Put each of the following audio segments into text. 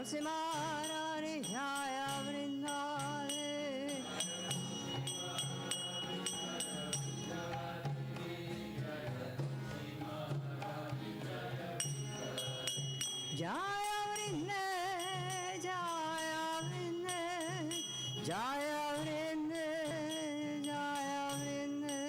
Tulsi Maharani Jaya Vrindale Jaya Vrinde Jaya Vrinde Jaya Vrinde Jaya Vrinde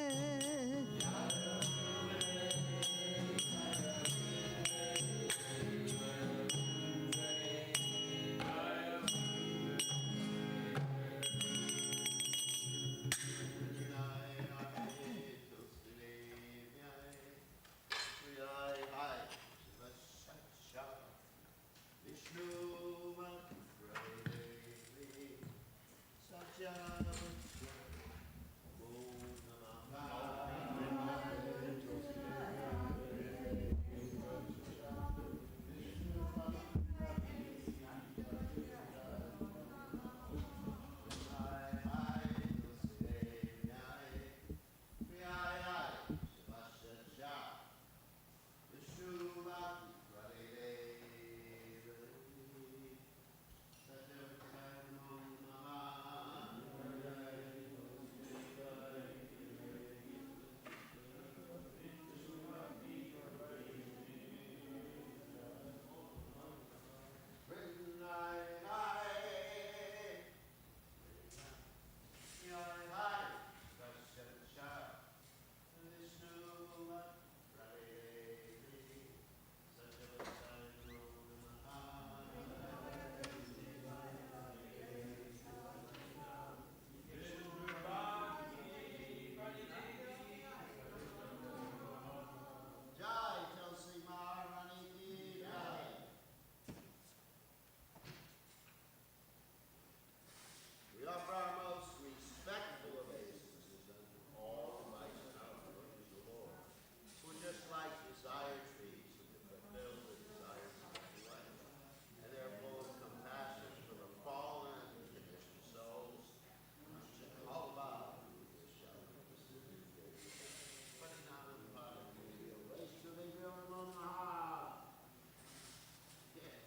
We offer our most respectful obeisances unto all the mighty and our Lord, the Lord, who just like desire trees who can fulfill the desires of the life, and therefore compassion for the fallen and conditioned souls, should call about the shelter. But not in the body, race to the real among the heart. Yeah.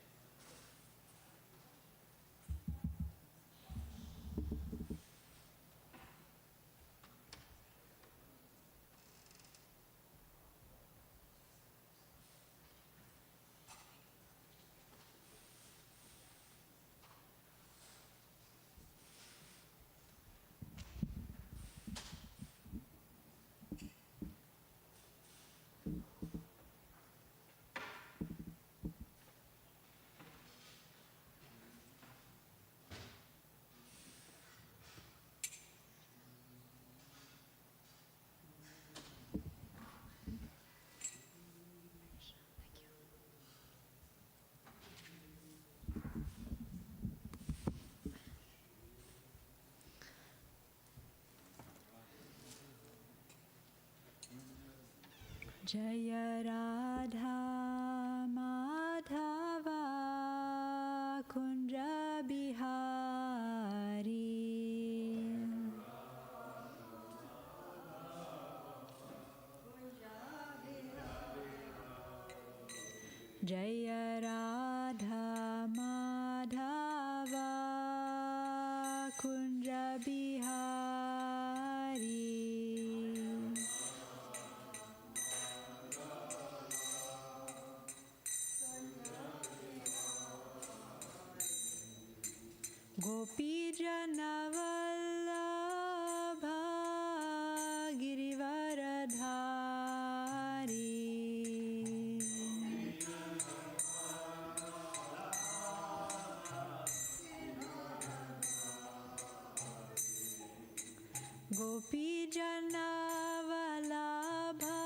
Jaya Radha Madhava Kunja Bihari Jaya Radha Madhava Kunja Bihari Gopi Janavallabha Girivaradhari Gopi Janavallabha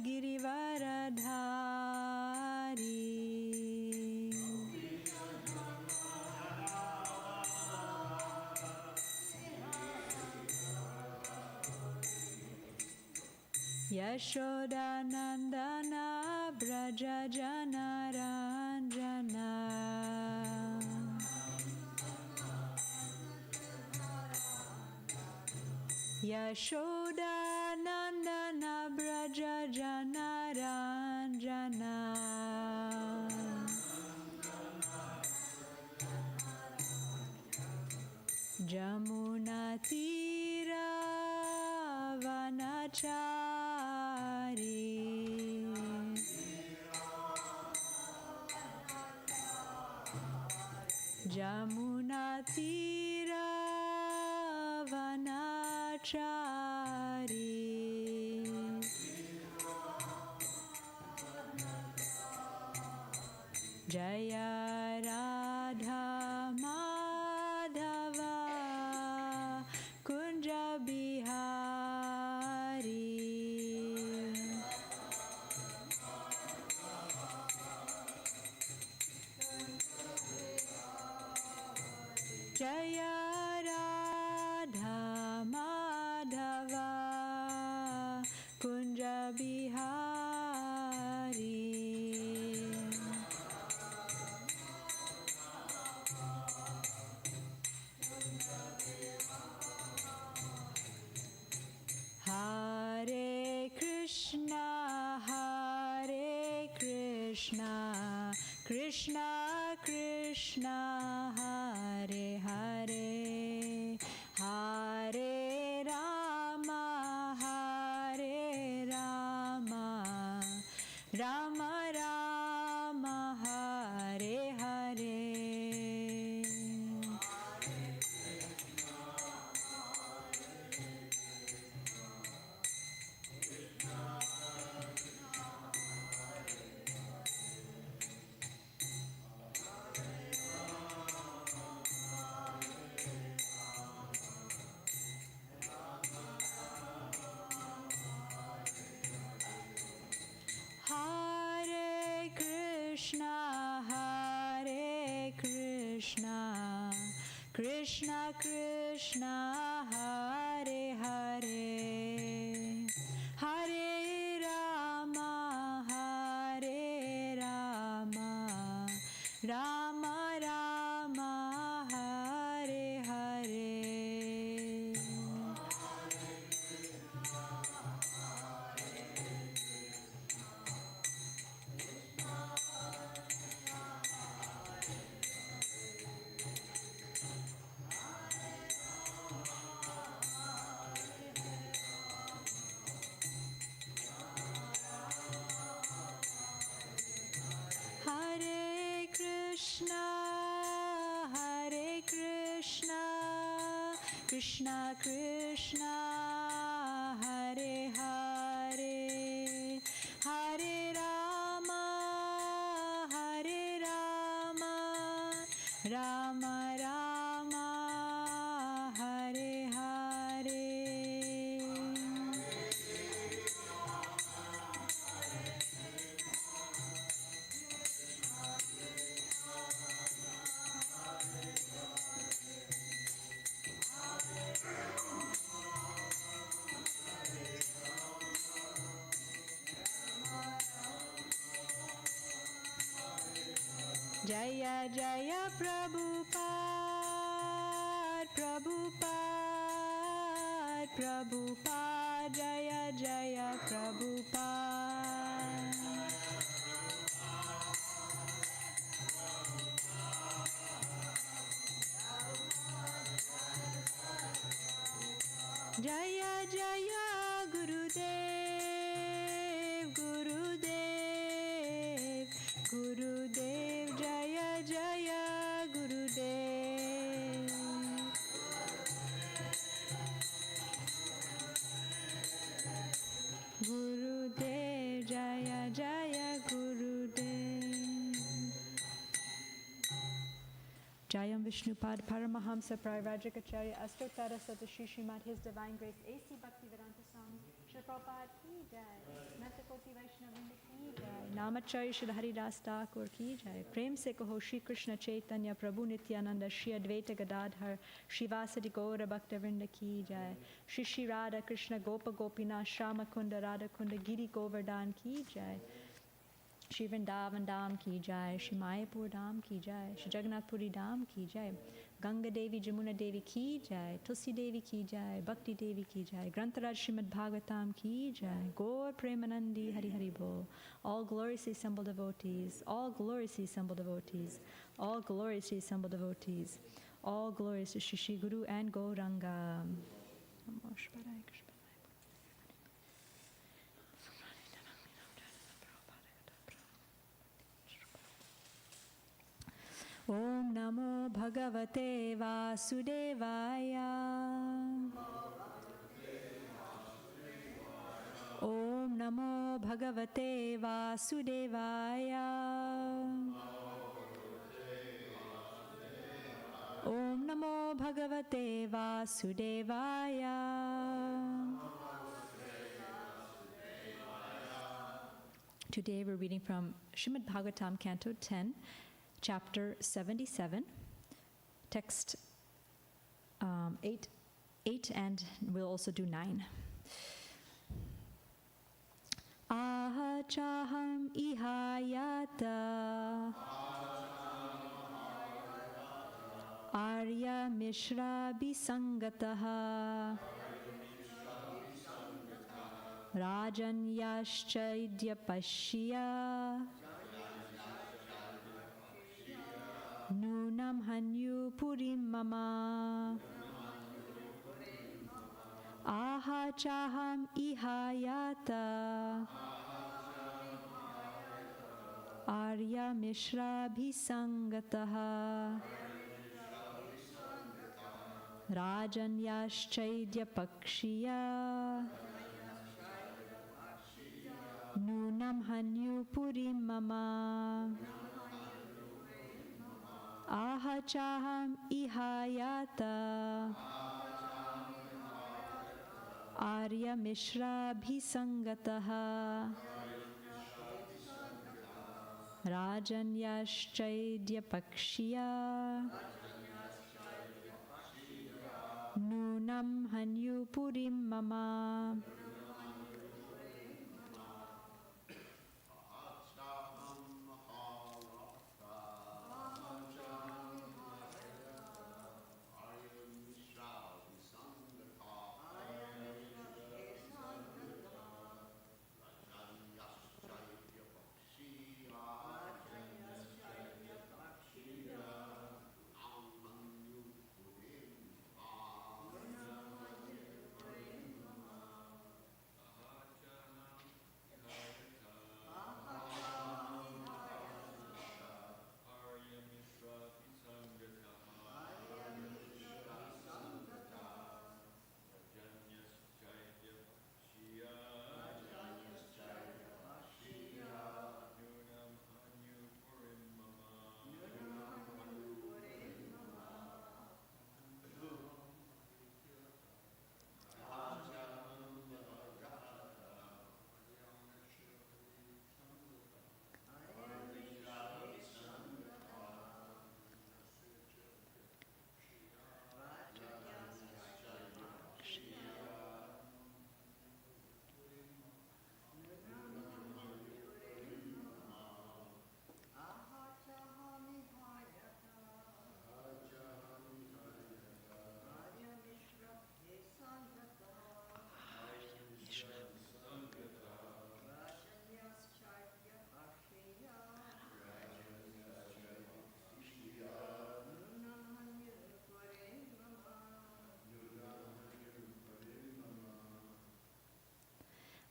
Girivaradhari Yashoda Nandana Braja Janaranjana Yashoda Nandana Braja Janaranjana Jamuna Tira Vanachari Jaya Radha Madhava Kunja Bihari Jaya Radha Madhava Kunja Bihari Hare Krishna, Krishna Krishna, Hare Hare, Hare Rama, Rama Rama, Hare Hare. Hare Krishna, Krishna Krishna, Hare Hare, Hare Rama, Rama Rama, Hare Hare. Hare Krishna, Krishna Krishna, Hare Hare, Hare Rama, Rama Rama, Hare Hare. Jaya Jaya Prabhupada, Prabhupada, Prabhupada, Jaya Jaya Prabhupada. Jaya Jaya Gurudev, Gurudev, Gurudev, Jaya Jaya Gurudev. Gurudev, Jaya Jaya Gurudev. Jayam Vishnupad Paramahamsa Pravarajikacharya Astottara Satashi Srimad His Divine Grace A.C. Bhaktivedanta Swami Shri Prabhupada Ki Jai Natakoti Vaishnavinda Ki Jai Namacharya Shri Haridas Thakur Ki Jai Prem Se Kaho Shri Krishna Chaitanya Prabhu Nityananda Shri Advaita Gadadhar Shri Vasadi Gaura Bhaktavinda Ki Jai Shri Shri Radha Krishna Gopa Gopinath Shama Kunda Radha Kunda Giri Govardhan Ki Jai Shri Vrindavan Dham Ki Jai, Shri Mayapur Dham Ki Jai, Shri Jagannath Puri Dham Ki Jai, Ganga Devi Jamuna Devi Ki Jai, Tulsi Devi Ki Jai, Bhakti Devi Ki Jai, Grantaraj Srimad Bhagavatam Ki Jai, Gaur Premanandi Hari Hari Bol, all gloriously assembled devotees, all gloriously assembled devotees, all gloriously assembled devotees, all glorious to Shri Shri Guru and Gauranga. Namo Shivaya Krishna. Om Namo Bhagavate Vasudevaya. Om Namo Bhagavate Vasudevaya. Om Namo Bhagavate Vasudevaya. Today we're reading from Srimad Bhagavatam, Canto 10, Chapter 77, text 8, and we'll also do 9. Ahachaham ihayata Arya Mishra Bisangataha Rajanyaschidya Pashya Nunam Hanyu Purim Mama Ahachaham ihayata Arya Mishra Bhisangataha Rajanyaschidya Pakshiya Nunam Hanyu Purim Mama Ahachaham ihayata Arya Mishra Bhisangataha Rajanyaschidya Pakshiya Nunam Hanyu Purim Mama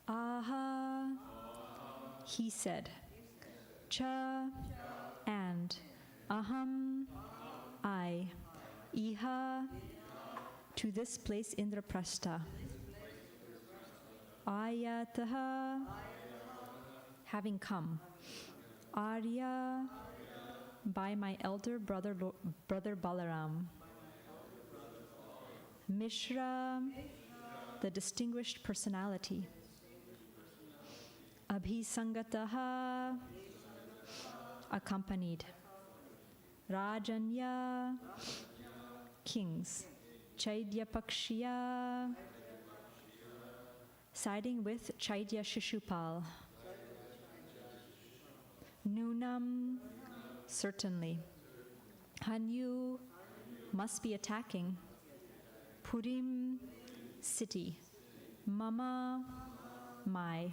Aha, he said. Cha, and. Aham, I. Iha, to this place Indraprastha. Ayataha, having come. Arya, by my elder brother Balaram. Mishra, the distinguished personality. Abhisangataha, accompanied. Rajanya, kings. Chaidya Pakshiya, siding with Chaidya Shishupal. Nunam, certainly. Hanyu, must be attacking. Purim, city. Mama, my.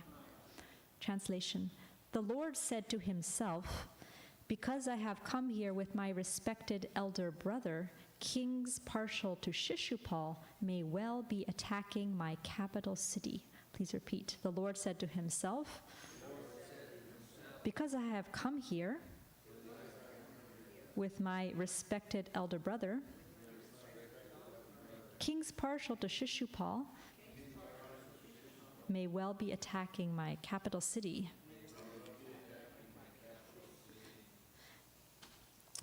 Translation. The Lord said to himself, because I have come here with my respected elder brother, kings partial to Shishupal may well be attacking my capital city. Please repeat. The Lord said to himself, because I have come here with my respected elder brother, kings partial to Shishupal may well be attacking my capital city.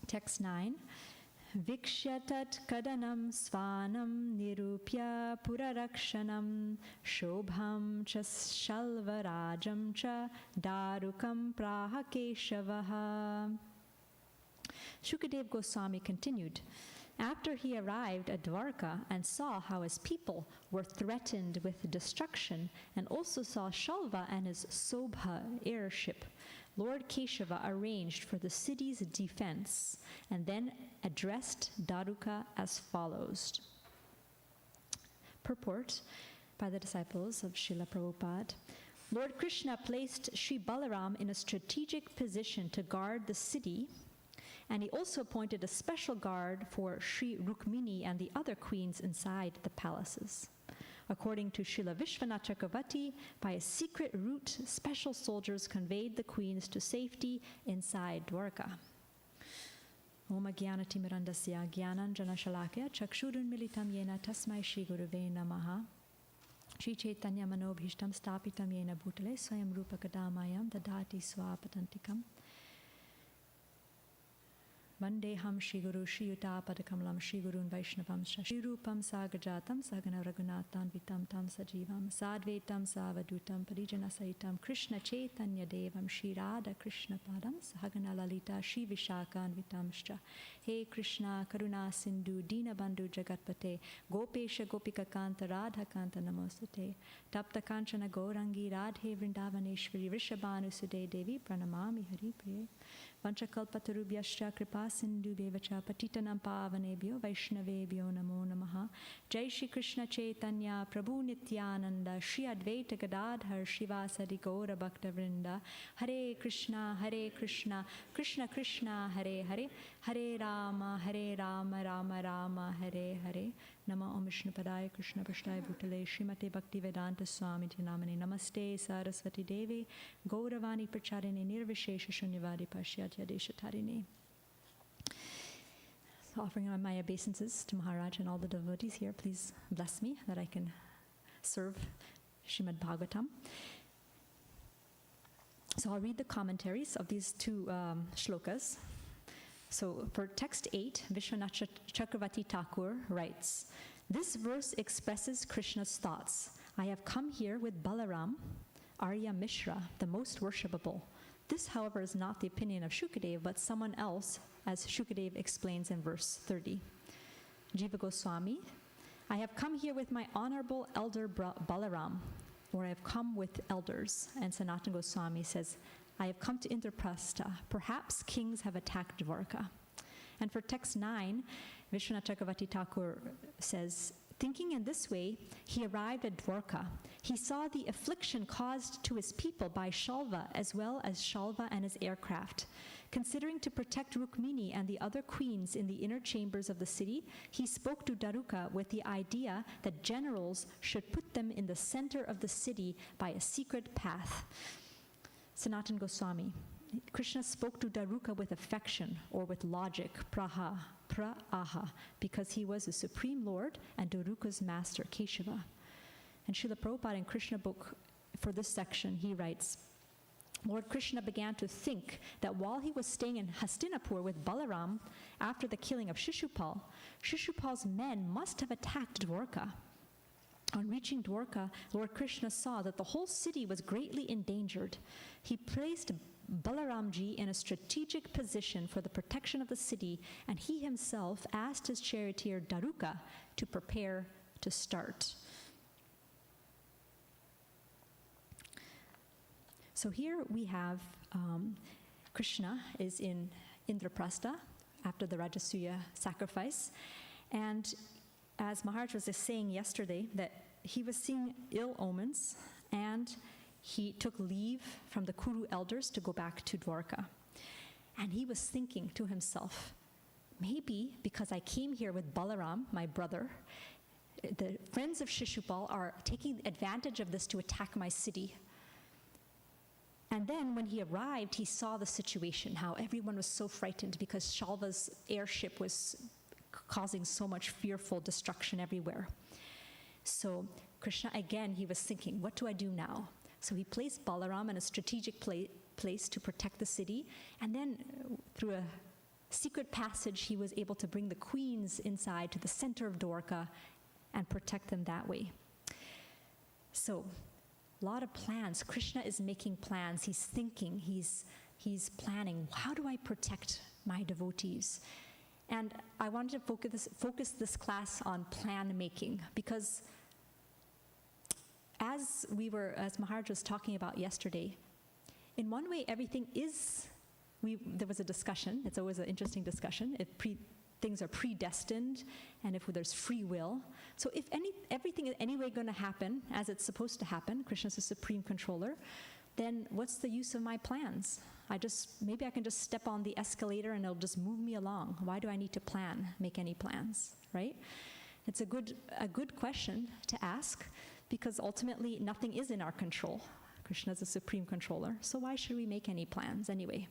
Text 9. Vikshyatat kadanam svanam nirupya purarakshanam shobham cha shalvarajam cha darukam praha keshavaha. Shukadev Goswami continued, after he arrived at Dwarka and saw how his people were threatened with destruction and also saw Shalva and his Sobha airship, Lord Keshava arranged for the city's defense and then addressed Daruka as follows. Purport by the disciples of Srila Prabhupada. Lord Krishna placed Sri Balaram in a strategic position to guard the city, and he also appointed a special guard for Sri Rukmini and the other queens inside the palaces. According to Srila Vishwanath Chakravarti, by a secret route, special soldiers conveyed the queens to safety inside Dwarka. Om Jnanatimirandasya Jnananjana Shalakya Chakshurun Militam Yena Tasmai Shri Gurave Namaha Shri Chaitanya Manobhishtam Stapitam Yena Bhutale Swayam Rupa Kadamayam Dadati Swapatantikam Vandeham Shri Guru Shri Yuta Padakamalam Shri Gurun Vaishnavam Shri Rupam Sagajatam Sagana Raghunathan Vitam Tam Sajivam Sadvetam Savadutam Parijana Saitam Krishna Chaitanya Devam Shri Radha Krishna Padam Sahagana Lalita Shri Vishakan Vitamscha He Krishna Karuna Sindhu Dina Bandhu Jagatpate Gopesha Gopika Kanta Radha Kanta Namostate Tapta Kanchana Gaurangi Radhe Vrindavaneshwari Rishabhanu Sude Devi Pranamami Hari Priye Vanchakalpatarubhyascha kripa sindhubhyevacha patitanam pavanebhyo vaishnavebhyo namo namaha. Jai Shri Krishna Chaitanya Prabhu Nityananda Shri Advaita Gadadhar Shivasadi Gaura Bhakta Vrinda. Hare Krishna Krishna Krishna Hare Hare Hare Rama Rama Rama Hare Hare. Nama Om Vishnu Padaya Krishna Prasthaya Bhutale Srimate Bhakti Vedanta Swami Namane Namaste Saraswati Devi Gauravani Pracharine Nirvishesha Shunyavadi Pashyatya Deshatarine. So offering my obeisances to Maharaj and all the devotees here, please bless me that I can serve Srimad Bhagavatam. So I'll read the commentaries of these two shlokas. So for text 8, Vishwanath Chakravarti Thakur writes, this verse expresses Krishna's thoughts. I have come here with Balaram, Arya Mishra, the most worshipable. This, however, is not the opinion of Shukadev, but someone else, as Shukadev explains in verse 30. Jiva Goswami, I have come here with my honorable elder Balaram, or I have come with elders. And Sanatana Goswami says, I have come to Indraprastha. Perhaps kings have attacked Dwarka. And for text 9, Vishwanath Chakravarti Thakur says, thinking in this way, he arrived at Dwarka. He saw the affliction caused to his people by Shalva, as well as Shalva and his aircraft. Considering to protect Rukmini and the other queens in the inner chambers of the city, he spoke to Daruka with the idea that generals should put them in the center of the city by a secret path. Sanatana Goswami, Krishna spoke to Daruka with affection or with logic, praha, because he was the Supreme Lord and Daruka's master, Keshava. And Srila Prabhupada in Krishna book, for this section, he writes, Lord Krishna began to think that while he was staying in Hastinapur with Balaram after the killing of Shishupal, Shishupal's men must have attacked Dwarka. On reaching Dwarka, Lord Krishna saw that the whole city was greatly endangered. He placed Balaramji in a strategic position for the protection of the city, and he himself asked his charioteer Daruka to prepare to start. So here we have Krishna is in Indraprastha after the Rajasuya sacrifice, and as Maharaj was just saying yesterday, that he was seeing ill omens, and he took leave from the Kuru elders to go back to Dwarka. And he was thinking to himself, maybe because I came here with Balaram, my brother, the friends of Shishupal are taking advantage of this to attack my city. And then when he arrived, he saw the situation, how everyone was so frightened because Shalva's airship was causing so much fearful destruction everywhere. So Krishna, again, he was thinking, what do I do now? So he placed Balaram in a strategic place to protect the city. And then through a secret passage, he was able to bring the queens inside to the center of Dwarka and protect them that way. So a lot of plans. Krishna is making plans. He's thinking, he's planning. How do I protect my devotees? And I wanted to focus this class on plan making, because as Maharaj was talking about yesterday, in one way everything is, there was a discussion, it's always an interesting discussion, if things are predestined and if there's free will. So if everything is anyway going to happen as it's supposed to happen, Krishna's the supreme controller, then what's the use of my plans? Maybe I can just step on the escalator and it'll just move me along. Why do I need to make any plans, right? It's a good question to ask, because ultimately nothing is in our control. Krishna is the supreme controller, so why should we make any plans anyway?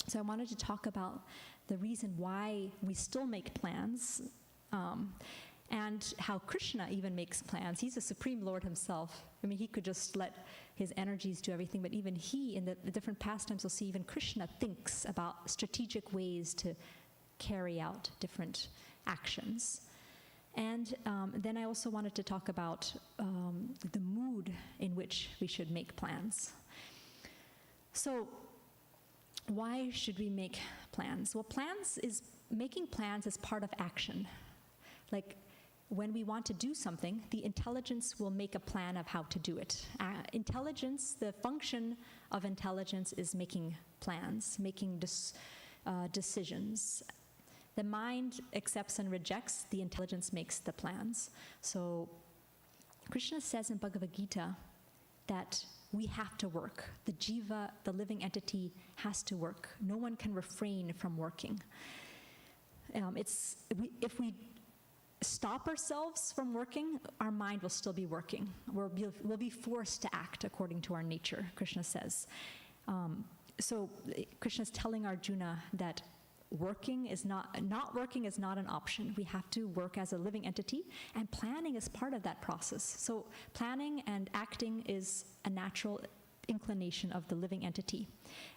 So I wanted to talk about the reason why we still make plans, and how Krishna even makes plans. He's the Supreme Lord himself. I mean, he could just let his energies do everything, but even he, in the different pastimes, we'll see even Krishna thinks about strategic ways to carry out different actions. And then I also wanted to talk about the mood in which we should make plans. So why should we make plans? Well, making plans is part of action. Like, when we want to do something, the intelligence will make a plan of how to do it. The function of intelligence is making plans, making decisions. The mind accepts and rejects, the intelligence makes the plans. So Krishna says in Bhagavad Gita that we have to work. The jiva, the living entity, has to work. No one can refrain from working. If we stop ourselves from working, our mind will still be working. We'll be forced to act according to our nature, Krishna says. So Krishna's telling Arjuna that not working is not an option. We have to work as a living entity, and planning is part of that process. So planning and acting is a natural inclination of the living entity.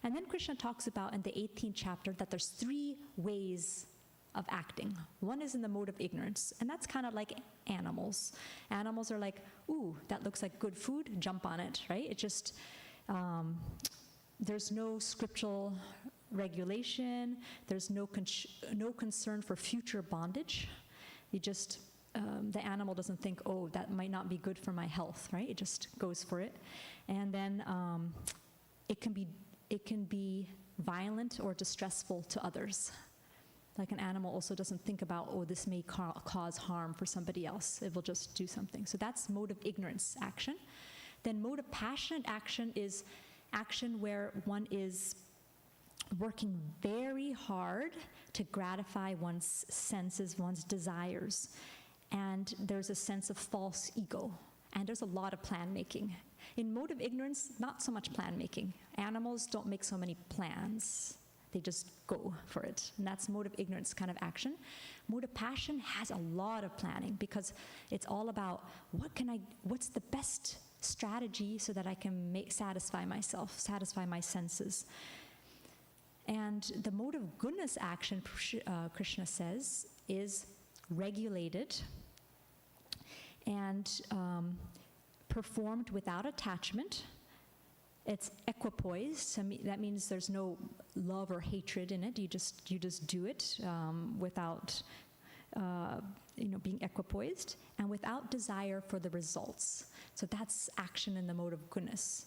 And then Krishna talks about in the 18th chapter that there's 3 ways of acting. One is in the mode of ignorance, and that's kind of like animals. Animals are like, ooh, that looks like good food, jump on it, right? It just, there's no scriptural regulation, there's no concern for future bondage. The animal doesn't think, oh, that might not be good for my health, right? It just goes for it. And then it can be violent or distressful to others. Like, an animal also doesn't think about, oh, this may cause harm for somebody else. It will just do something. So that's mode of ignorance action. Then mode of passionate action is action where one is working very hard to gratify one's senses, one's desires. And there's a sense of false ego. And there's a lot of plan making. In mode of ignorance, not so much plan making. Animals don't make so many plans. They just go for it. And that's mode of ignorance kind of action. Mode of passion has a lot of planning, because it's all about what's the best strategy so that I can satisfy myself, satisfy my senses. And the mode of goodness action, Krishna says, is regulated and performed without attachment. It's equipoised. So that means there's no love or hatred in it. You just do it without being equipoised, and without desire for the results. So that's action in the mode of goodness.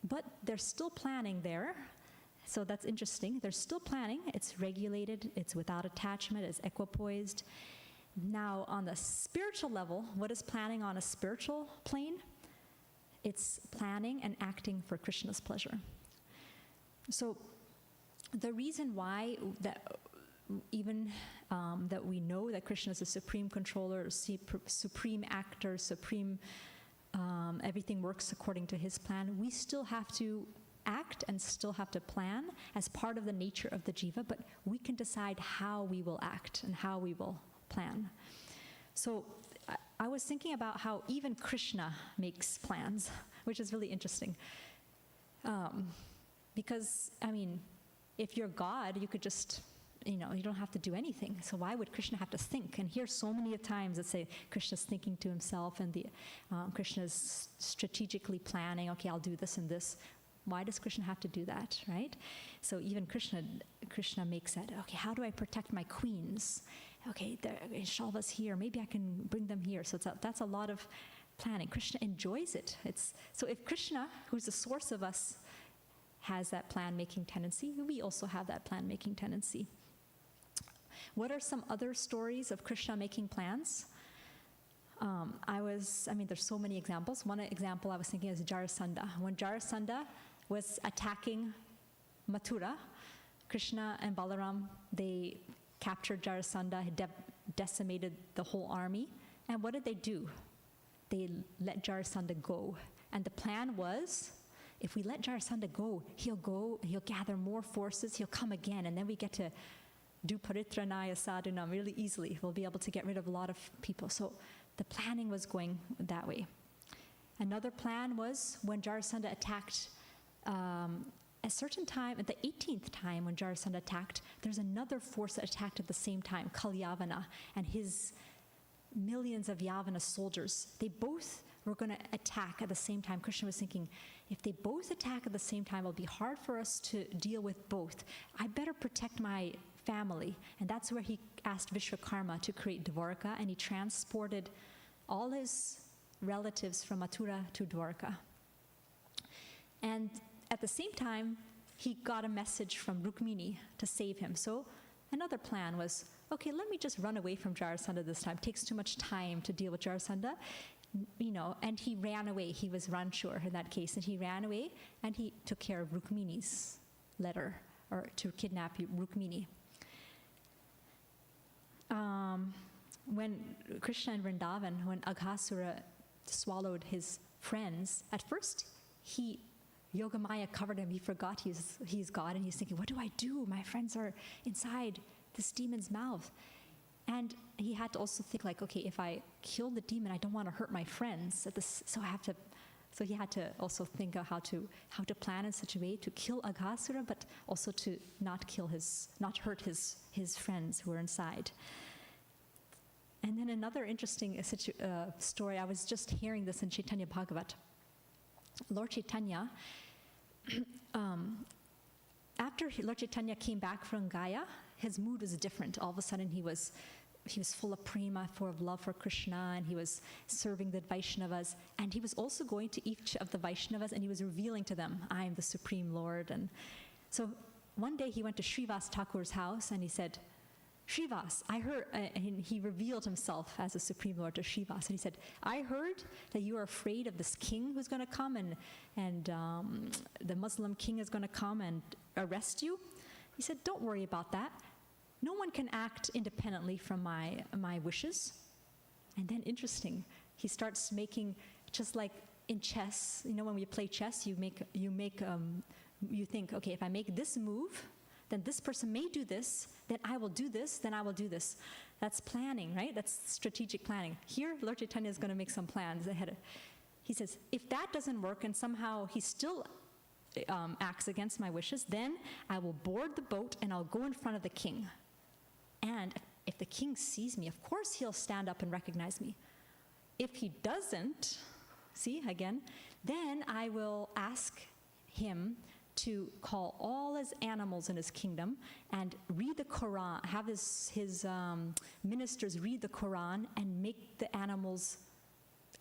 But there's still planning there. So that's interesting. There's still planning. It's regulated. It's without attachment. It's equipoised. Now, on the spiritual level, what is planning on a spiritual plane? It's planning and acting for Krishna's pleasure. So the reason why that we know that Krishna is the supreme controller, supreme actor, supreme everything works according to his plan. We still have to act and still have to plan as part of the nature of the jiva, but we can decide how we will act and how we will plan. So I was thinking about how even Krishna makes plans, which is really interesting. Because, I mean, if you're God, you could just, you don't have to do anything. So why would Krishna have to think? And here so many times that say Krishna's thinking to himself and Krishna's strategically planning, okay, I'll do this and this. Why does Krishna have to do that, right? So even Krishna makes that, okay, how do I protect my queens? Okay, Shalva's here, maybe I can bring them here. So that's a lot of planning. Krishna enjoys it. So if Krishna, who's the source of us, has that plan-making tendency, we also have that plan-making tendency. What are some other stories of Krishna making plans? There's so many examples. One example I was thinking is Jarasandha. When Jarasandha was attacking Mathura, Krishna and Balaram, they captured Jarasandha, decimated the whole army. And what did they do? They let Jarasandha go. And the plan was, if we let Jarasandha go, he'll gather more forces, he'll come again, and then we get to do paritranaya sadhunam really easily. We'll be able to get rid of a lot of people. So the planning was going that way. Another plan was when Jarasandha attacked, a certain time, at the 18th time when Jarasandha attacked, there's another force that attacked at the same time, Kalyavana, and his millions of Yavana soldiers. They both were going to attack at the same time. Krishna was thinking, if they both attack at the same time, it'll be hard for us to deal with both. I better protect my family. And that's where he asked Vishwakarma to create Dwarka, and he transported all his relatives from Mathura to Dwarka. And at the same time, he got a message from Rukmini to save him. So another plan was, okay, let me just run away from Jarasandha this time. It takes too much time to deal with Jarasandha. And he ran away. He was Ranchur in that case, and he ran away, and he took care of Rukmini's letter, or to kidnap Rukmini. When Krishna in Vrindavan, when Aghasura swallowed his friends, at first Yogamaya covered him. He forgot he's God, and he's thinking, what do I do? My friends are inside this demon's mouth. And he had to also think like, okay, if I kill the demon, I don't want to hurt my friends. So he had to also think of how to plan in such a way to kill Aghasura, but also to not hurt his friends who were inside. And then another interesting story, I was just hearing this in Chaitanya Bhagavat. Lord Chaitanya, after Lord Chaitanya came back from Gaya, his mood was different. All of a sudden he was full of prema, full of love for Krishna, and he was serving the Vaishnavas. And he was also going to each of the Vaishnavas, and he was revealing to them, I am the Supreme Lord. And so one day he went to Srivas Thakur's house, and he said, Srivas, I heard, and he revealed himself as the Supreme Lord to Srivas, and he said, I heard that you are afraid of this king who's going to come, and the Muslim king is going to come and arrest you. He said, don't worry about that. No one can act independently from my wishes. And then interesting, he starts making, just like in chess, when we play chess, you think, okay, if I make this move, then this person may do this, then I will do this, then I will do this. That's planning, right? That's strategic planning. Here, Lord Chaitanya is going to make some plans ahead. He says, if that doesn't work and somehow he still acts against my wishes, then I will board the boat and I'll go in front of the king. And if the king sees me, of course he'll stand up and recognize me. If he doesn't, see, again, then I will ask him to call all his animals in his kingdom and read the Quran, have his ministers read the Quran and make the animals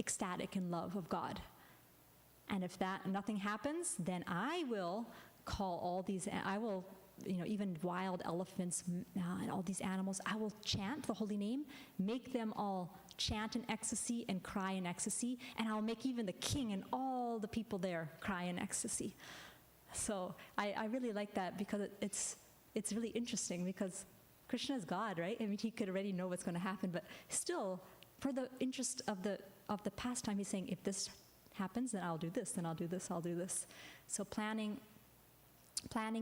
ecstatic in love of God. And if nothing happens, then I will call all these, even wild elephants and all these animals, I will chant the holy name, make them all chant in ecstasy and cry in ecstasy, and I'll make even the king and all the people there cry in ecstasy. So I really like that because it's really interesting because Krishna is God, right? I mean, he could already know what's going to happen, but still, for the interest of the pastime, he's saying, if this happens, then I'll do this, then I'll do this, I'll do this. So planning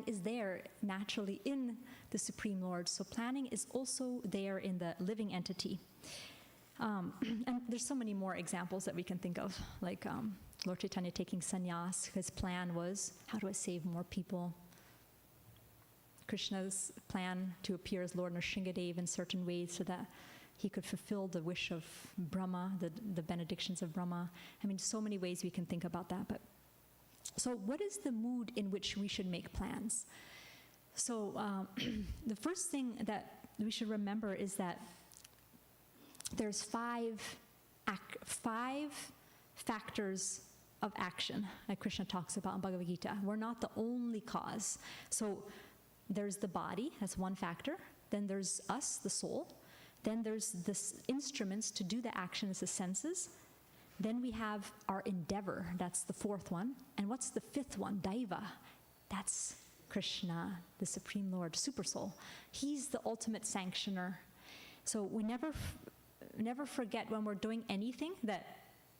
is there naturally in the Supreme Lord. So planning is also there in the living entity. And there's so many more examples that we can think of, like Lord Chaitanya taking sannyas. His plan was, how do I save more people? Krishna's plan to appear as Lord Nrsingadev in certain ways so that he could fulfill the wish of Brahma, the benedictions of Brahma. I mean, so many ways we can think about that. But so what is the mood in which we should make plans? So the first thing that we should remember is that there's five factors of action that Krishna talks about in Bhagavad Gita. We're not the only cause. So there's the body, that's one factor. Then there's us, the soul. Then there's the instruments to do the action, as the senses. Then we have our endeavor, that's the fourth one. And what's the fifth one? Daiva. That's Krishna, the Supreme Lord, Super Soul. He's the ultimate sanctioner. So we never forget when we're doing anything that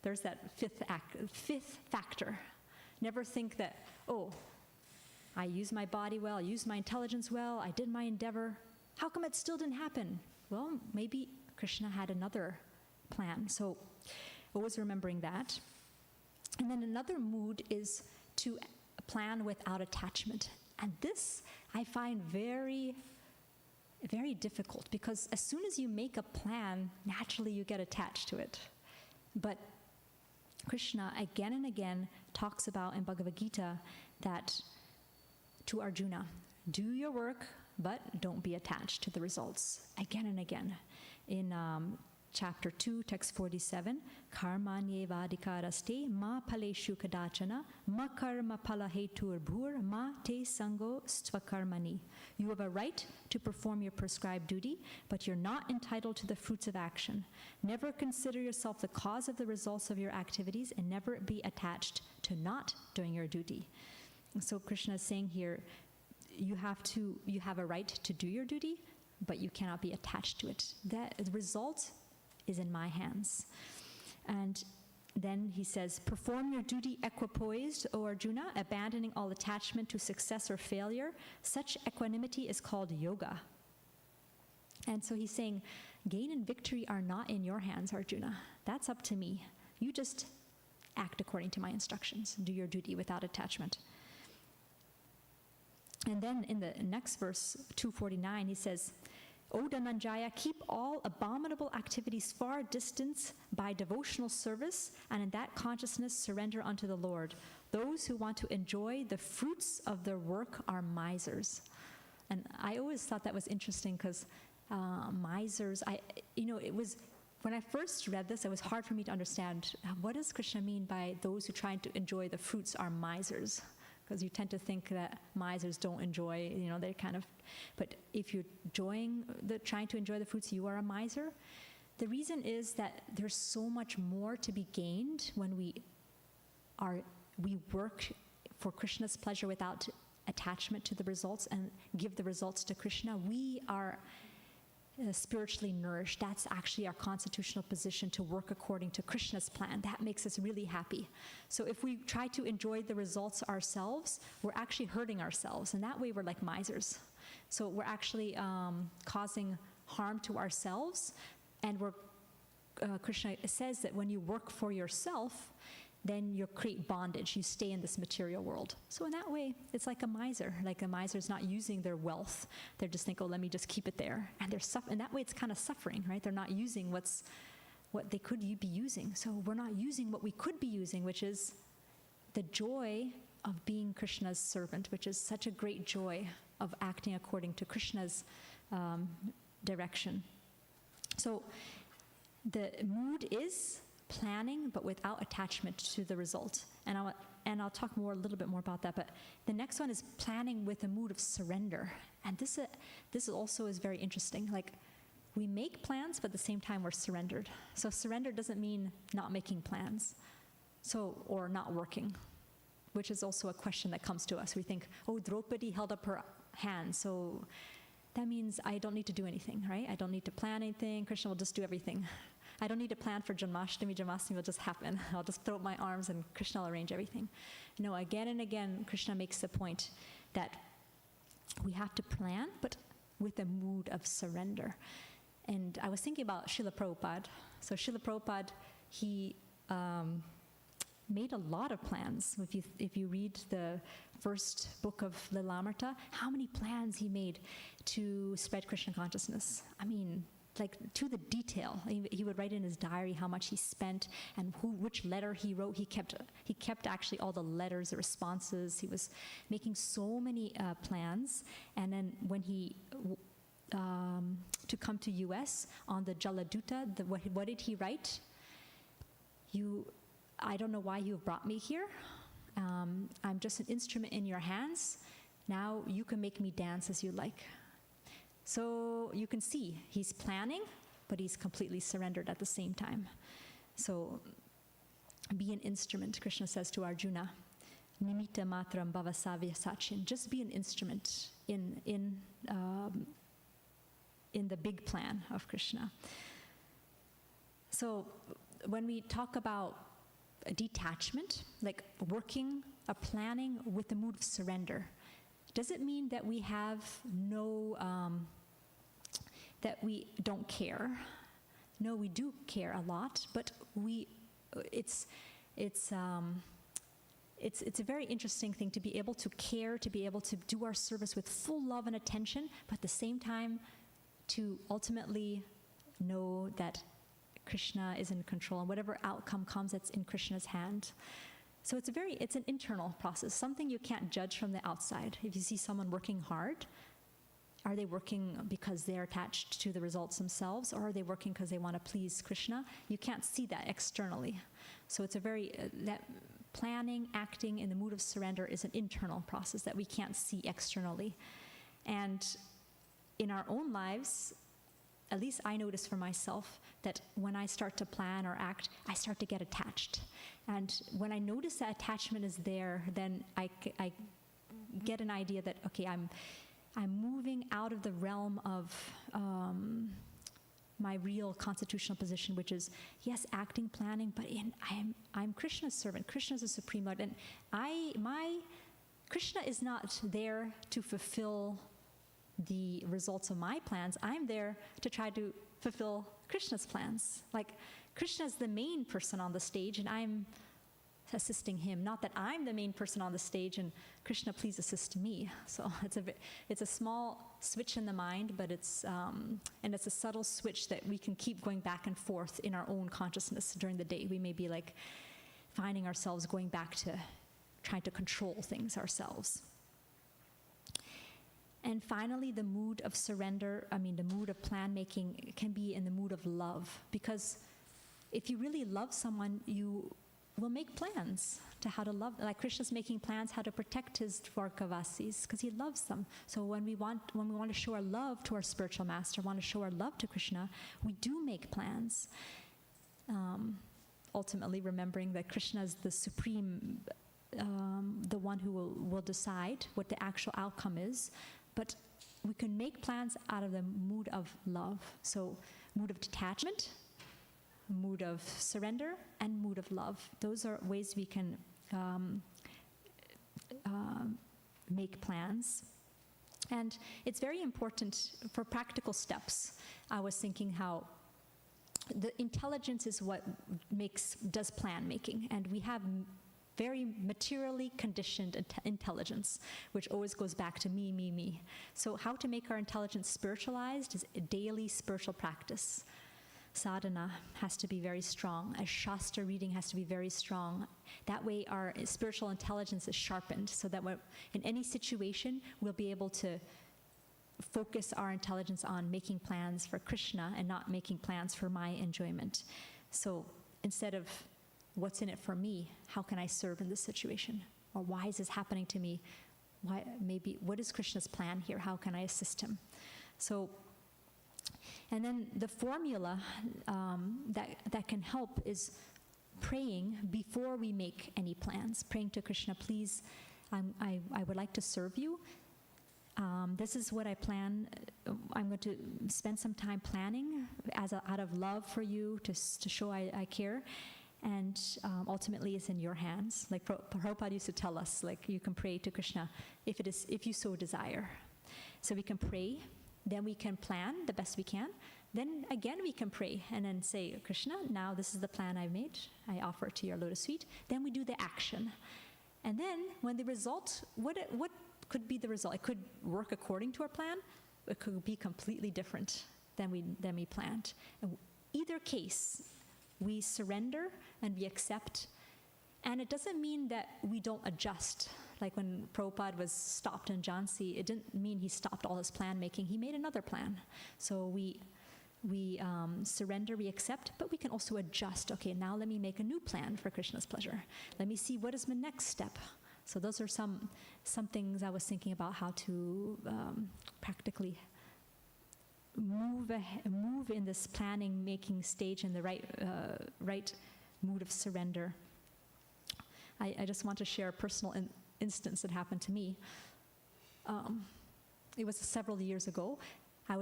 there's that fifth factor. Never think that, oh, I used my body well, I used my intelligence well, I did my endeavor. How come it still didn't happen? Well, maybe Krishna had another plan. So always remembering that. And then another mood is to plan without attachment. And this I find very, very difficult, because as soon as you make a plan, naturally you get attached to it. But Krishna again and again talks about in Bhagavad Gita that to Arjuna, do your work, but don't be attached to the results. Again and again. In chapter 2, text 47, karmanyevadikaraste ma paleshu kadachana ma karma palahetur bhur ma te sango stvakarmani. You have a right to perform your prescribed duty, but you're not entitled to the fruits of action. Never consider yourself the cause of the results of your activities, and never be attached to not doing your duty. And so Krishna is saying here, you have a right to do your duty, but you cannot be attached to it. The result is in my hands. And then he says, perform your duty equipoised, O Arjuna, abandoning all attachment to success or failure. Such equanimity is called yoga. And so he's saying, gain and victory are not in your hands, Arjuna. That's up to me. You just act according to my instructions. Do your duty without attachment. And then in the next verse, 249, he says, O Dhananjaya, keep all abominable activities far distant by devotional service, and in that consciousness surrender unto the Lord. Those who want to enjoy the fruits of their work are misers. And I always thought that was interesting, because misers, it was, when I first read this, it was hard for me to understand, what does Krishna mean by those who try to enjoy the fruits are misers? Because you tend to think that misers don't enjoy, they're kind of, but if you're trying to enjoy the fruits, you are a miser. The reason is that there's so much more to be gained when we work for Krishna's pleasure without attachment to the results and give the results to Krishna. We are spiritually nourished. That's actually our constitutional position, to work according to Krishna's plan. That makes us really happy. So if we try to enjoy the results ourselves, we're actually hurting ourselves. And that way we're like misers. So we're actually causing harm to ourselves. And Krishna says that when you work for yourself, then you create bondage. You stay in this material world. So in that way, it's like a miser. Like a miser's not using their wealth. They're just think, let me just keep it there. And they're in that way, it's kind of suffering, right? They're not using what they could be using. So we're not using what we could be using, which is the joy of being Krishna's servant, which is such a great joy of acting according to Krishna's direction. So the mood is planning, but without attachment to the result. And I'll talk a little bit more about that. But the next one is planning with a mood of surrender. And this also is very interesting. Like, we make plans, but at the same time we're surrendered. So surrender doesn't mean not making plans, or not working, which is also a question that comes to us. We think, Draupadi held up her hand, so that means I don't need to do anything, right? I don't need to plan anything. Krishna will just do everything. I don't need to plan for Janmashtami. Janmashtami will just happen. I'll just throw up my arms and Krishna will arrange everything. No, again and again, Krishna makes the point that we have to plan, but with a mood of surrender. And I was thinking about Srila Prabhupada. So Srila Prabhupada, he made a lot of plans. If you read the first book of Lilamrita, how many plans he made to spread Krishna consciousness. I mean, like to the detail. He would write in his diary how much he spent and which letter he wrote. He kept actually all the letters, the responses. He was making so many plans. And then when he to come to U.S. on the Jaladuta, what did he write? I don't know why you have brought me here. I'm just an instrument in your hands. Now you can make me dance as you like. So you can see he's planning, but he's completely surrendered at the same time. So be an instrument, Krishna says to Arjuna. Nimitta matram bhavasavya sachin. Just be an instrument in the big plan of Krishna. So when we talk about detachment, like working or planning with the mood of surrender, does it mean that we have that we don't care? No, we do care a lot, but it's a very interesting thing to be able to care, to be able to do our service with full love and attention, but at the same time to ultimately know that Krishna is in control, and whatever outcome comes, it's in Krishna's hand. So it's an internal process, something you can't judge from the outside. If you see someone working hard, are they working because they're attached to the results themselves, or are they working because they want to please Krishna? You can't see that externally. So it's that planning, acting in the mood of surrender is an internal process that we can't see externally. And in our own lives, at least I notice for myself that when I start to plan or act, I start to get attached. And when I notice that attachment is there, then I get an idea that, okay, I'm moving out of the realm of my real constitutional position, which is, yes, acting, planning, but I'm Krishna's servant. Krishna's the Supreme Lord. And Krishna is not there to fulfill the results of my plans. I'm there to try to fulfill Krishna's plans. Like, Krishna's the main person on the stage, and I'm assisting him. Not that I'm the main person on the stage and Krishna, please assist me. So it's a small switch in the mind, but it's a subtle switch that we can keep going back and forth in our own consciousness during the day. We may be like finding ourselves going back to trying to control things ourselves. And finally, the mood of surrender, the mood of plan making can be in the mood of love. Because if you really love someone, you will make plans to how to love them. Like Krishna's making plans how to protect his Dwarkavasis because he loves them. So when we want to show our love to our spiritual master, want to show our love to Krishna, we do make plans. Ultimately remembering that Krishna is the supreme, the one who will decide what the actual outcome is. But we can make plans out of the mood of love. So mood of detachment, mood of surrender, and mood of love. Those are ways we can make plans. And it's very important for practical steps. I was thinking how the intelligence is what does plan making. And we have very materially conditioned intelligence, which always goes back to me, me, me. So how to make our intelligence spiritualized is a daily spiritual practice. Sadhana has to be very strong. A Shastra reading has to be very strong. That way our spiritual intelligence is sharpened so that in any situation we'll be able to focus our intelligence on making plans for Krishna and not making plans for my enjoyment. So instead of what's in it for me, how can I serve in this situation? Or why is this happening to me? What is Krishna's plan here? How can I assist him? So, and then the formula that can help is praying before we make any plans. Praying to Krishna, please, I would like to serve you. this is what I plan. I'm going to spend some time planning out of love for you to show I care. And ultimately, it's in your hands. Like Prabhupada used to tell us, like you can pray to Krishna if you so desire. So we can pray, then we can plan the best we can. Then again, we can pray and then say, Krishna, now this is the plan I've made. I offer it to your lotus feet. Then we do the action. And then when the result, what could be the result? It could work according to our plan. It could be completely different than we planned. In either case, we surrender and we accept. And it doesn't mean that we don't adjust. Like when Prabhupada was stopped in Jhansi, it didn't mean he stopped all his plan making. He made another plan. So we surrender, we accept, but we can also adjust. Okay, now let me make a new plan for Krishna's pleasure. Let me see what is my next step. So those are some things I was thinking about how to practically move in this planning, making stage in the right mood of surrender. I just want to share a personal instance that happened to me. It was several years ago. We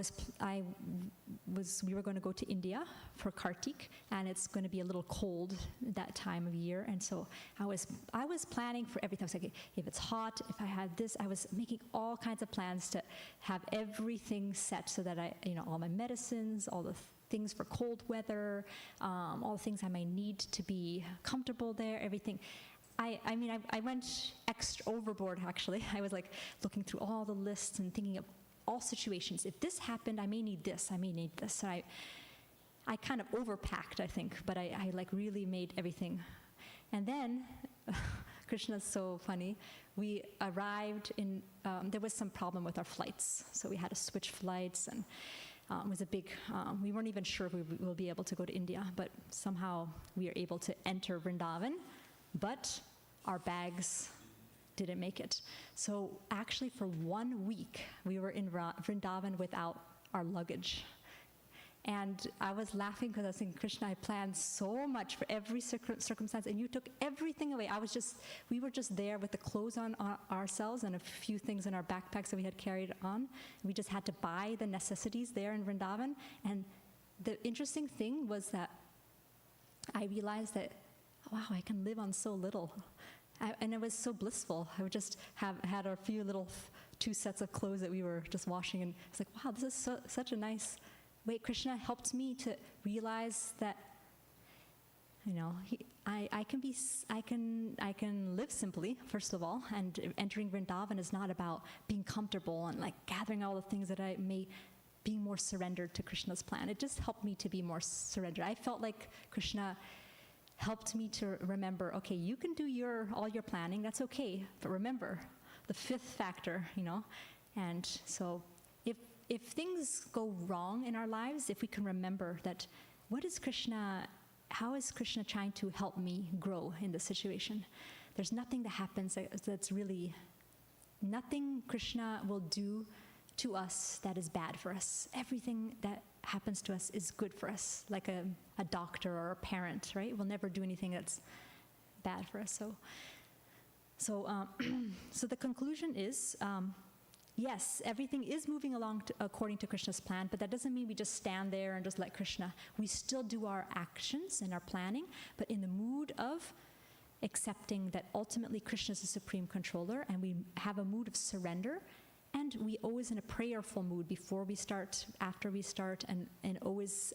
were going to go to India for Kartik, and it's going to be a little cold that time of year, and so I was planning for everything. I was like, if it's hot, if I had this, I was making all kinds of plans to have everything set so that all my medicines, all the things for cold weather, all the things I might need to be comfortable there, everything. I went extra overboard, actually. I was like looking through all the lists and thinking of all situations. If this happened, I may need this, I may need this. So I kind of overpacked, I think, but I like really made everything. And then, Krishna's so funny, we arrived in, there was some problem with our flights. So we had to switch flights, and it was a big, we weren't even sure if we will be able to go to India, but somehow we were able to enter Vrindavan, but our bags didn't make it. So actually for 1 week, we were in Vrindavan without our luggage. And I was laughing because I was thinking, Krishna, I planned so much for every circumstance, and you took everything away. We were just there with the clothes on ourselves and a few things in our backpacks that we had carried on. We just had to buy the necessities there in Vrindavan. And the interesting thing was that I realized that, wow, I can live on so little. And it was so blissful. I would just had a few little 2 sets of clothes that we were just washing, and it's like, wow, this is such a nice way. Krishna helped me to realize that, I can live simply, first of all, and entering Vrindavan is not about being comfortable and like gathering all the things that I may be more surrendered to Krishna's plan. It just helped me to be more surrendered. I felt like Krishna helped me to remember, okay, you can do all your planning, that's okay, but remember the 5th factor, and so if things go wrong in our lives, if we can remember that, how is Krishna trying to help me grow in this situation? There's nothing that happens that's really, nothing Krishna will do to us that is bad for us. Everything that happens to us is good for us, like a doctor or a parent, right? Will never do anything that's bad for us. So the conclusion is, yes, everything is moving along according to Krishna's plan, but that doesn't mean we just stand there and just let Krishna. We still do our actions and our planning, but in the mood of accepting that ultimately Krishna is the supreme controller, and we have a mood of surrender. And we always in a prayerful mood before we start, after we start, and always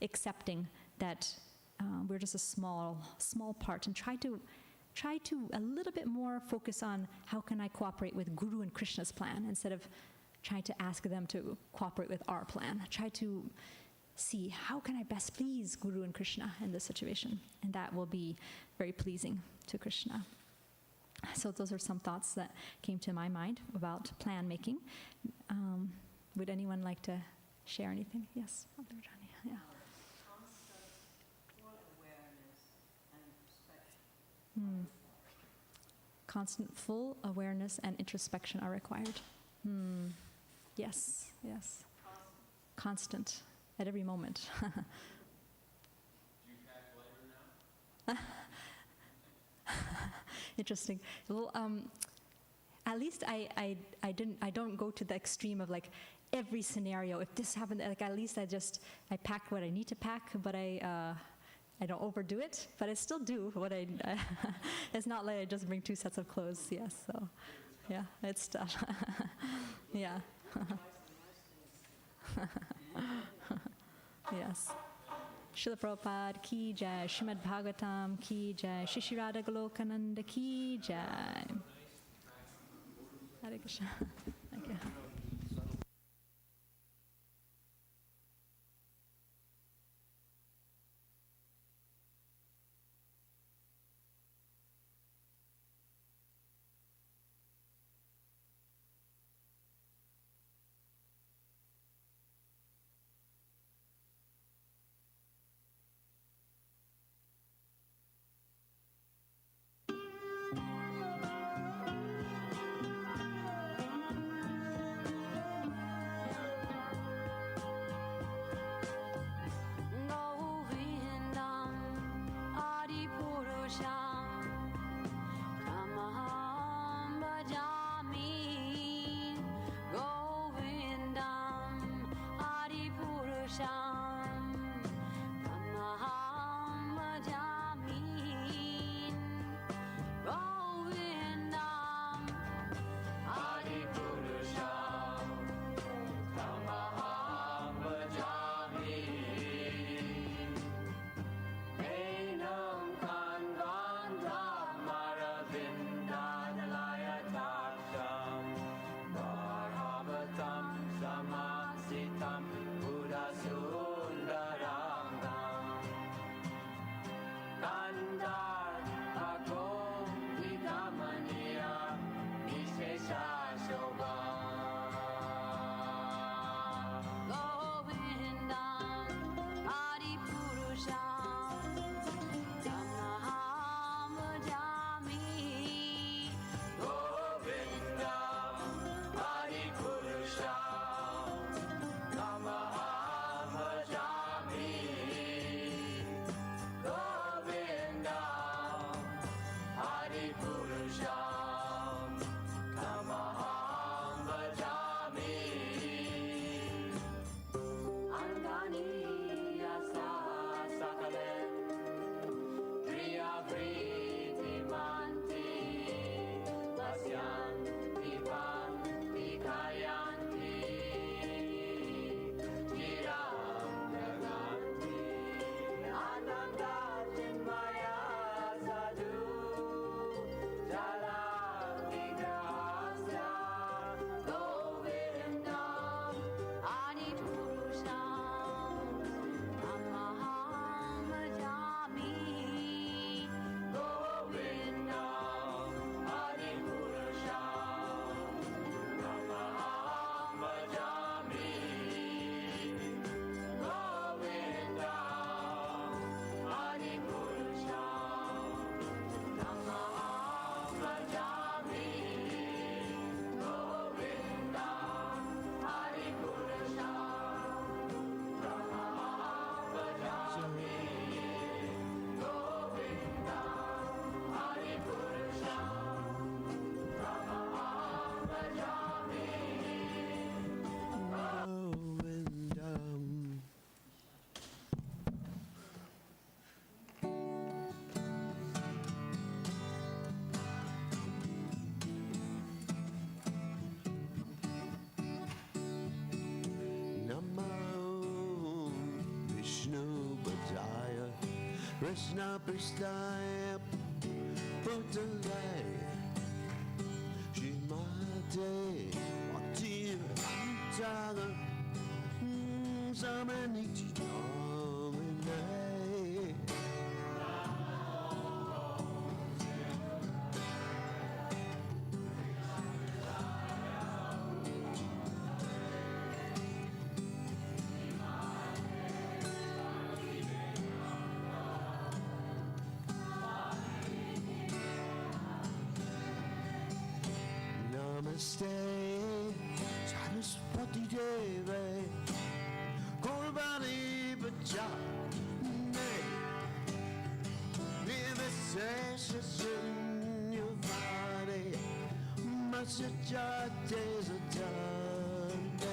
accepting that we're just a small part, and try to a little bit more focus on how can I cooperate with Guru and Krishna's plan instead of trying to ask them to cooperate with our plan. Try to see how can I best please Guru and Krishna in this situation, and that will be very pleasing to Krishna. So those are some thoughts that came to my mind about plan making. Would anyone like to share anything? Yes. Yeah. Constant full awareness and introspection are required. Yes. Constant at every moment. Do you pack lighter now? Interesting. Well, at least I don't go to the extreme of like every scenario. If this happened, like at least I pack what I need to pack, but I don't overdo it. But I still do what I. It's not like I just bring 2 sets of clothes. Yes, so yeah, it's tough. Yeah. Yes. Srila Prabhupada ki jai, Srimad Bhagavatam ki jai, Shishirada Golokananda ki jai. Hare Krishna. Thank you. Krishna Prasthaya Bhutale Shrimate Bhakti Antaga Samaniti Domine. Namaste, Saraswati Deve, Korvani Bacha, Nivesesha Sunyavare, such a day's a done day.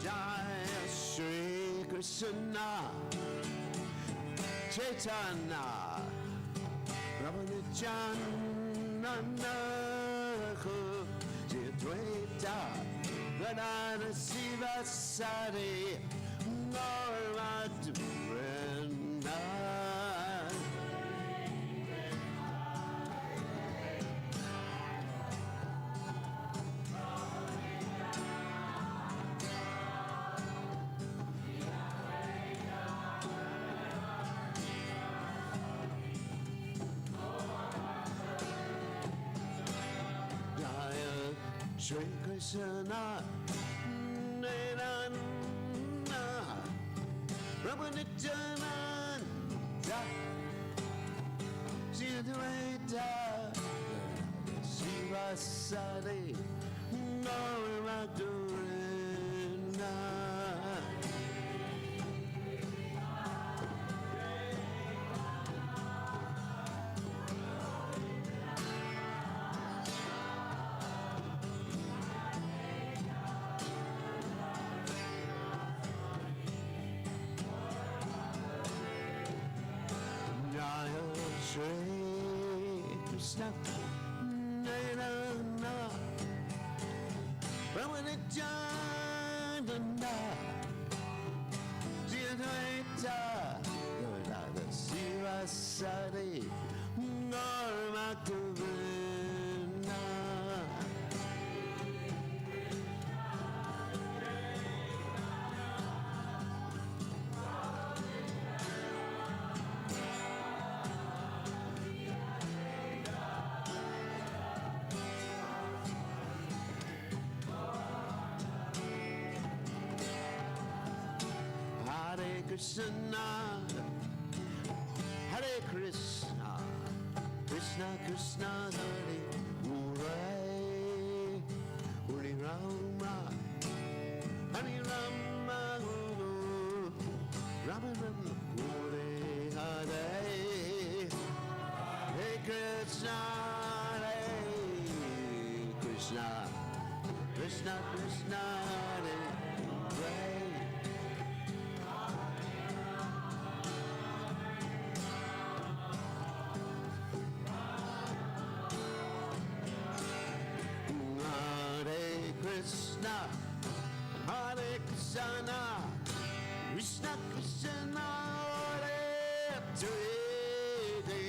Jai Shri Krishna Chaitanya Ramanujana Jitwaita Gadana Siva Sari Normadurana. Shri Krishna Nirana Ramanujana Jidwaita Shiva Sari Normadurana. Shri Krishna Nirana Ramanujana Jidwaita Gadana Siva Sari Normadurana. Hare Krishna, Hare Krishna, Krishna Krishna Hare Hare, Hare Rama, Hare Rama, Rama Rama, Hare Hare, Hare Krishna, Hare Krishna, Krishna Krishna Hare Hare. Krishna, Hare Krishna, Krishna Krishna, Hare Hare,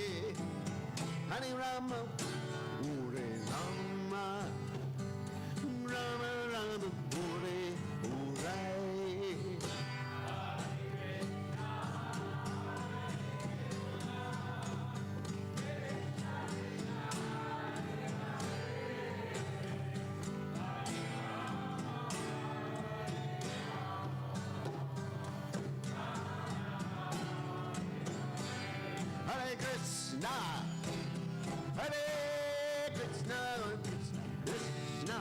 Hare Rama, Hare Rama, Rama Rama, Hare Hare. Hare Krishna, Hare Krishna, Krishna,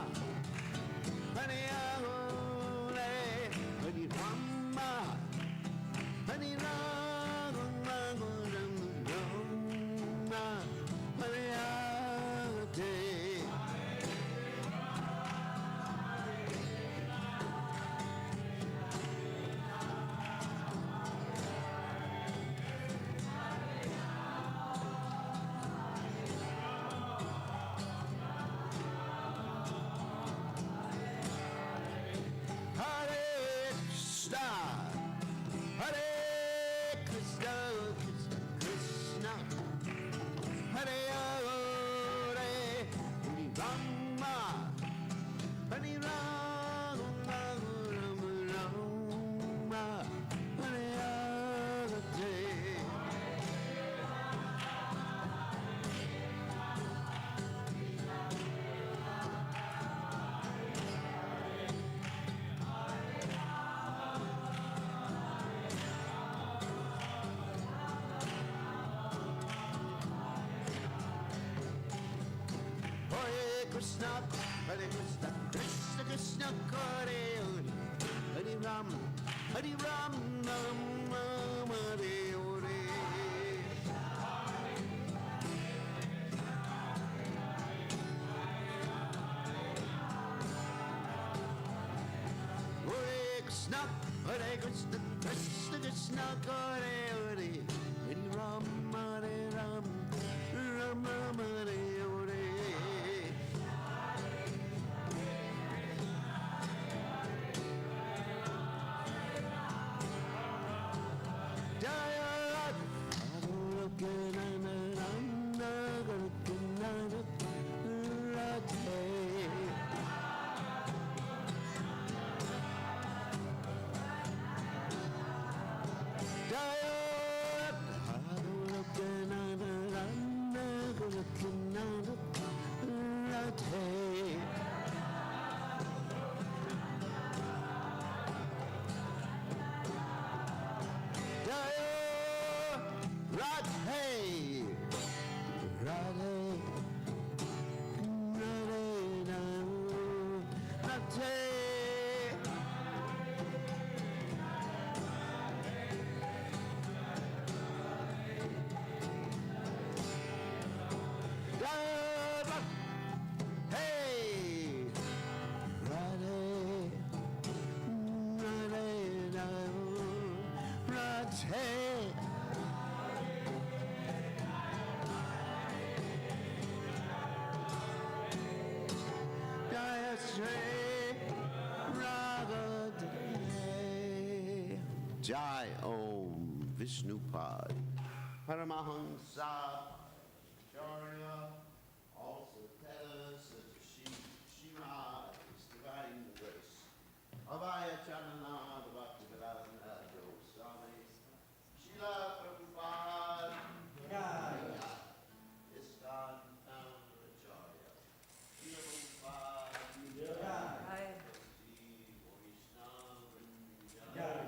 Hare Hare, Hare Rama, Hare Rama, Rama, Hare Hare. Hare Krishna, Krishna, Hare Krishna, Krishna Krishna, Hare Hare, Hare Ram, Hare Ram, Ram Ram, Hare Hare. Hare Krishna, Krishna Krishna, Hare Hare, Hare Ram, Hare Ram, Ram Ram, Hare Hare. Jaya Radha Jai Om Vishnupad Paramahansa Acharya also tell us that Shima is divine grace. Abhaya Chanana Bhaktivedanta Goswami Srila Prabhupada Jai ISKCON founder Acharya Srila Prabhupada Jai Jai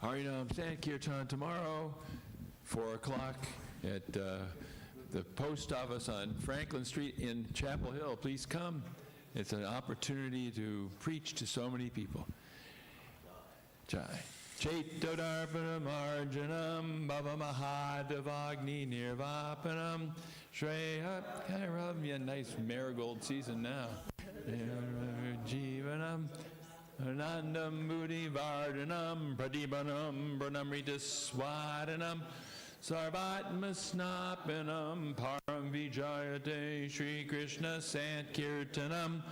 Harinam Sankirtan tomorrow, 4 o'clock at the post office on Franklin Street in Chapel Hill. Please come. It's an opportunity to preach to so many people. Jai. Chaitodarpanam arjanam bhava mahadavagni nirvapanam shreya. Kind of rub me a nice marigold season now. Jivanam. Anandam Buddhi Vardhanam Pradibanam Pranamrita Swadanam Sarvatma Snapanam Param Vijayate Shri Krishna Sankirtanam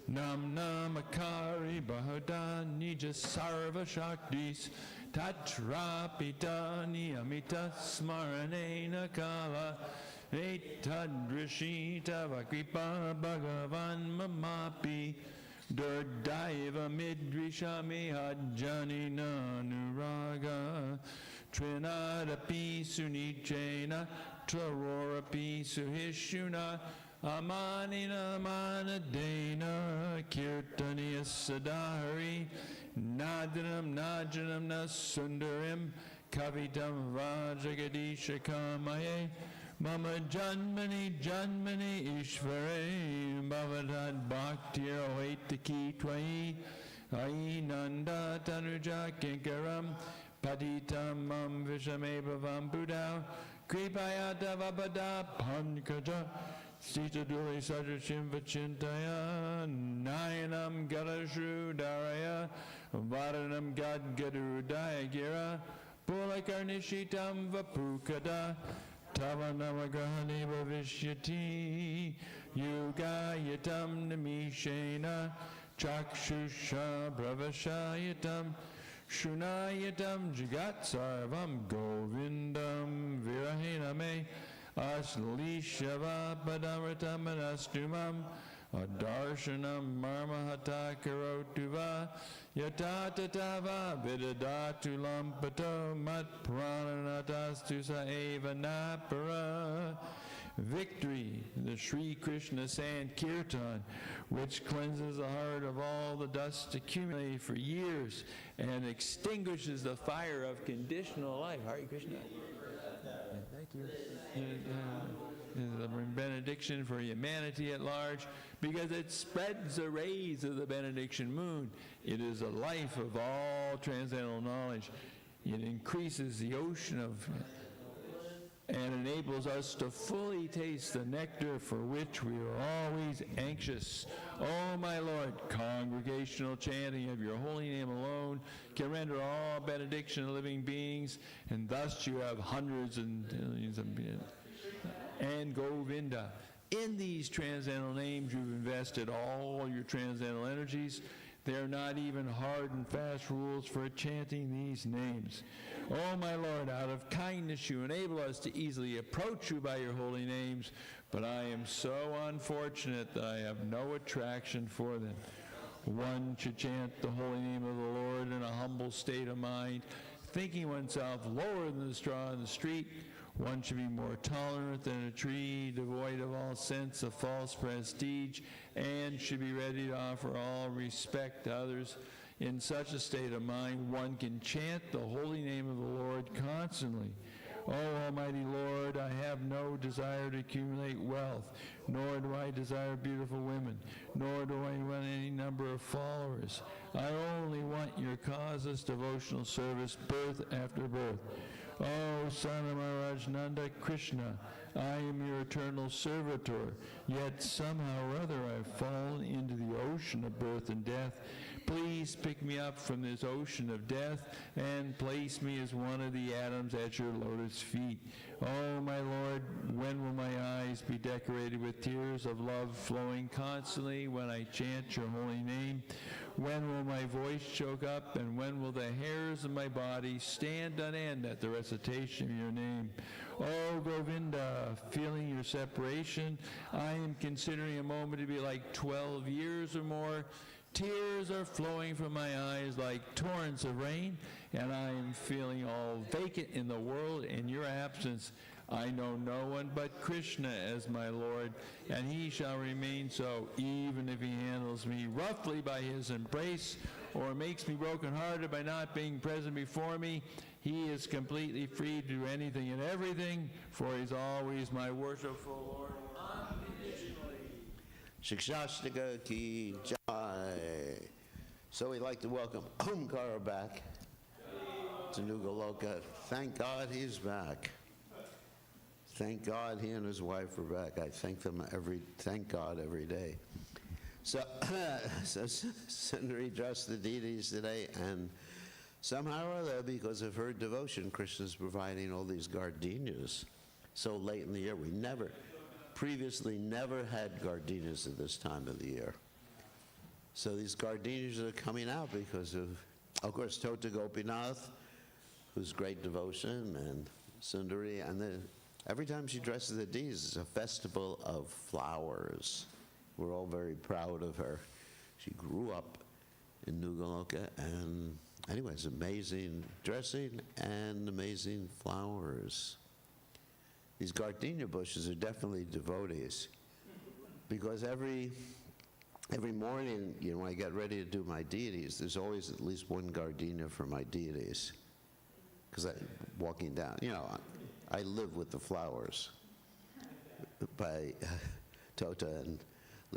Nam Namakari Bahudan Nija Sarva Shaktis Tatrapitani Amita Smaranena Kala Etadrishita Vakripa Bhagavan Mamapi Durdaiva Midrishami Hajjani Nanuraga Trinadapi Sunichena Trarorapi Suhishuna Amanina Manadena Kirtaniya Sadahari Nadanam Najanam Nasundarim Kavitam Vajagadisha Kamaye Mama Janmani Janmani Ishvare Bhavadad Bhaktir Oetaki Twai Ainanda Tanuja Kinkaram Patitam mam vishame bhavam buddha, kripaya davapada pankaja, Sita duli sajachim vachintaya, nayanam gadashu daraya, vadanam gad gadurudaya gira, pulakarnishitam vapukada, tavanamagrahani bhavishyati, yugayatam namishena, chakshusha bravashayatam, shunayatam jagat sarvam govindam virahiname, Ashlishava padamritam anastumam adarshanam marmahata karotuva yatatatava vidadatulam pato mat prananatas sa eva napara. Victory, the Sri Krishna Sankirtan, which cleanses the heart of all the dust accumulated for years and extinguishes the fire of conditional life. Hare Krishna. Thank you. Is a benediction for humanity at large because it spreads the rays of the benediction moon. It is a life of all transcendental knowledge. It increases the ocean of and enables us to fully taste the nectar for which we are always anxious. Oh, my Lord, congregational chanting of your holy name alone can render all benediction of living beings, and thus you have hundreds and millions of beings. And Govinda. In these transcendental names, you've invested all your transcendental energies. There are not even hard and fast rules for chanting these names. Oh, my Lord, out of kindness you enable us to easily approach you by your holy names, but I am so unfortunate that I have no attraction for them. One should chant the holy name of the Lord in a humble state of mind, thinking oneself lower than the straw in the street. One should be more tolerant than a tree, devoid of all sense of false prestige, and should be ready to offer all respect to others. In such a state of mind, one can chant the holy name of the Lord constantly. Oh, Almighty Lord, I have no desire to accumulate wealth, nor do I desire beautiful women, nor do I want any number of followers. I only want your causeless devotional service, birth after birth. Oh, son of Maharaj Nanda Krishna, I am your eternal servitor, yet somehow or other I have fallen into the ocean of birth and death. Please pick me up from this ocean of death and place me as one of the atoms at your lotus feet. Oh, my Lord, when will my eyes be decorated with tears of love flowing constantly when I chant your holy name? When will my voice choke up, and when will the hairs of my body stand on end at the recitation of your name? Oh, Govinda, feeling your separation, I am considering a moment to be like 12 years or more. Tears are flowing from my eyes like torrents of rain, and I am feeling all vacant in the world in your absence. I know no one but Krishna as my Lord, and he shall remain so, even if he handles me roughly by his embrace, or makes me brokenhearted by not being present before me. He is completely free to do anything and everything, for he's always my worshipful Lord. Shikshashtaka ki jai. So we'd like to welcome Omkara back to New Goloka. Thank God he's back. Thank God he and his wife are back. I thank God every day. So Sundari addressed the deities today, and somehow or other, because of her devotion, Krishna's providing all these gardenias so late in the year. We previously never had gardenias at this time of the year. So these gardenias are coming out because of course, Tota Gopinath, who's great devotion, and Sundari, and every time she dresses the deities, it's a festival of flowers. We're all very proud of her. She grew up in New Goloka, and anyways, amazing dressing and amazing flowers. These gardenia bushes are definitely devotees, because every morning, when I get ready to do my deities, there's always at least one gardenia for my deities. Because walking down, I live with the flowers by Tota, and